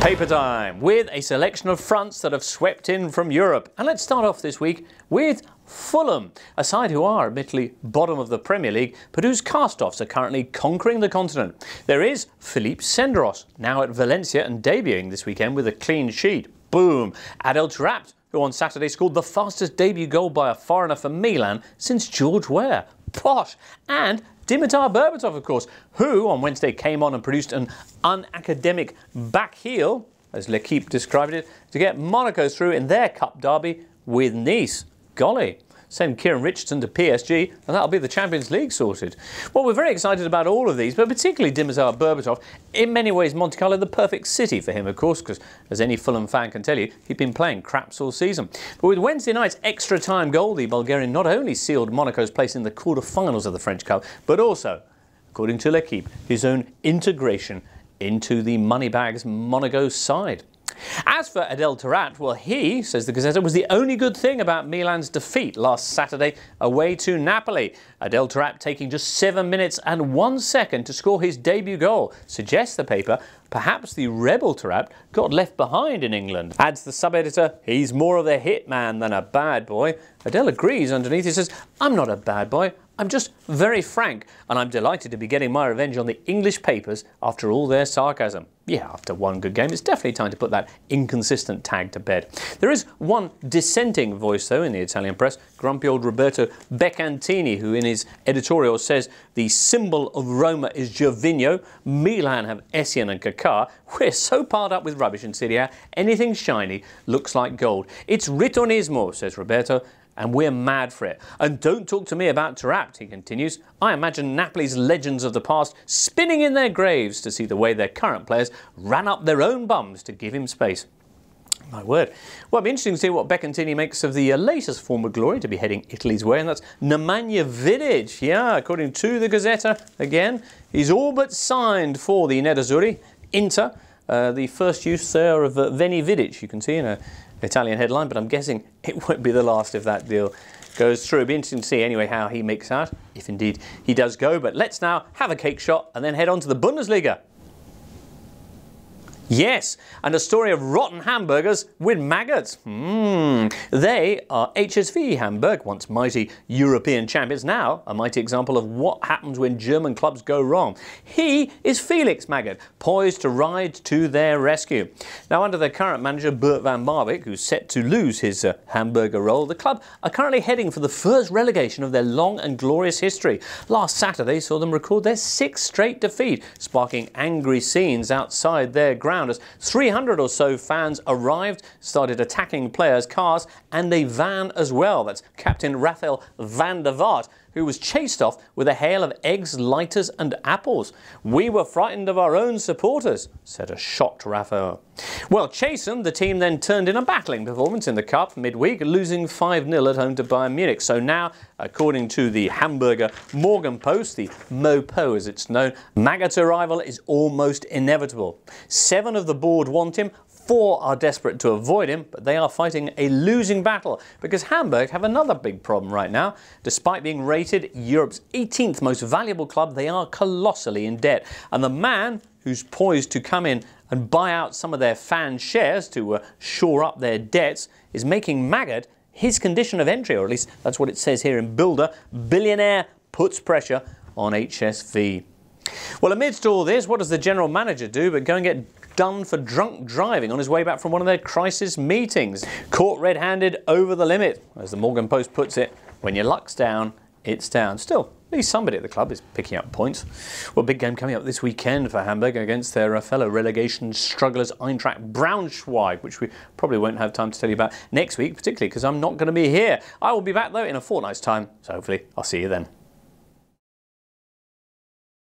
Paper time with a selection of fronts that have swept in from Europe. And let's start off this week with Fulham, a side who are admittedly bottom of the Premier League, but whose cast-offs are currently conquering the continent. There is Felix Magath, now at Valencia and debuting this weekend with a clean sheet. Boom! Adel Taarabt, who on Saturday scored the fastest debut goal by a foreigner for Milan since George Weah. Posh! And Nemanja Vidic, of course, who on Wednesday came on and produced an unacademic back heel, as L'Equipe described it, to get Monaco through in their cup derby with Nice. Golly, send Kieran Richardson to PSG and that'll be the Champions League sorted. Well, we're very excited about all of these, but particularly Nemanja Vidic. In many ways, Monte Carlo, the perfect city for him, of course, because as any Fulham fan can tell you, he'd been playing craps all season. But with Wednesday night's extra time goal, the Bulgarian not only sealed Monaco's place in the quarter-finals of the French Cup, but also, according to L'Equipe, his own integration into the Moneybags Monaco side. As for Adel Taarabt, well, he, says the Gazzetta, was the only good thing about Milan's defeat last Saturday away to Napoli. Adel Taarabt taking just 7 minutes and 1 second to score his debut goal. Suggests the paper, perhaps the rebel Taarabt got left behind in England. Adds the sub-editor, he's more of a hit man than a bad boy. Adel agrees underneath. He says, I'm not a bad boy. I'm just very frank, and I'm delighted to be getting my revenge on the English papers after all their sarcasm. Yeah, after one good game, it's definitely time to put that inconsistent tag to bed. There is one dissenting voice, though, in the Italian press, grumpy old Roberto Beccantini, who in his editorial says the symbol of Roma is Gervinho, Milan have Essien and Kaká. We're so piled up with rubbish in Serie A, anything shiny looks like gold. It's Ritonismo, says Roberto, and we're mad for it. And don't talk to me about Taarabt, he continues. I imagine Napoli's legends of the past spinning in their graves to see the way their current players ran up their own bums to give him space. My word. Well, it'll be interesting to see what Beccantini makes of the latest form of glory to be heading Italy's way, and that's Nemanja Vidic. Yeah, according to the Gazzetta, again, he's all but signed for the Nerazzurri. Inter, the first use there of Veni Vidic, you can see in a Italian headline, but I'm guessing it won't be the last if that deal goes through. It'll be interesting to see anyway how he makes out, if indeed he does go. But let's now have a cake shot and then head on to the Bundesliga. Yes, and a story of rotten hamburgers with maggots. They are HSV Hamburg, once mighty European champions, now a mighty example of what happens when German clubs go wrong. He is Felix Magath, poised to ride to their rescue. Now, under their current manager, Bert van Marwijk, who's set to lose his Hamburger role, the club are currently heading for the first relegation of their long and glorious history. Last Saturday saw them record their 6th straight defeat, sparking angry scenes outside their ground as 300 or so fans arrived, started attacking players' cars and a van as well. That's Captain Rafael van der Vaart, who was chased off with a hail of eggs, lighters and apples. We were frightened of our own supporters, said a shocked Rafael. Well, Chatham, the team then turned in a battling performance in the Cup midweek, losing 5-0 at home to Bayern Munich. So now, according to the Hamburger Morgenpost, the Mopo as it's known, Magath's arrival is almost inevitable. 7 of the board want him, 4 are desperate to avoid him, but they are fighting a losing battle because Hamburg have another big problem right now. Despite being rated Europe's 18th most valuable club, they are colossally in debt. And the man who's poised to come in and buy out some of their fan shares to shore up their debts is making Magath his condition of entry, or at least that's what it says here in Builder. Billionaire puts pressure on HSV. Well, amidst all this, what does the general manager do but go and get done for drunk driving on his way back from one of their crisis meetings? Caught red-handed over the limit. As the Morgenpost puts it, when your luck's down, it's down. Still, at least somebody at the club is picking up points. Well, big game coming up this weekend for Hamburg against their fellow relegation strugglers Eintracht Braunschweig, which we probably won't have time to tell you about next week, particularly because I'm not going to be here. I will be back, though, in a fortnight's time, so hopefully I'll see you then.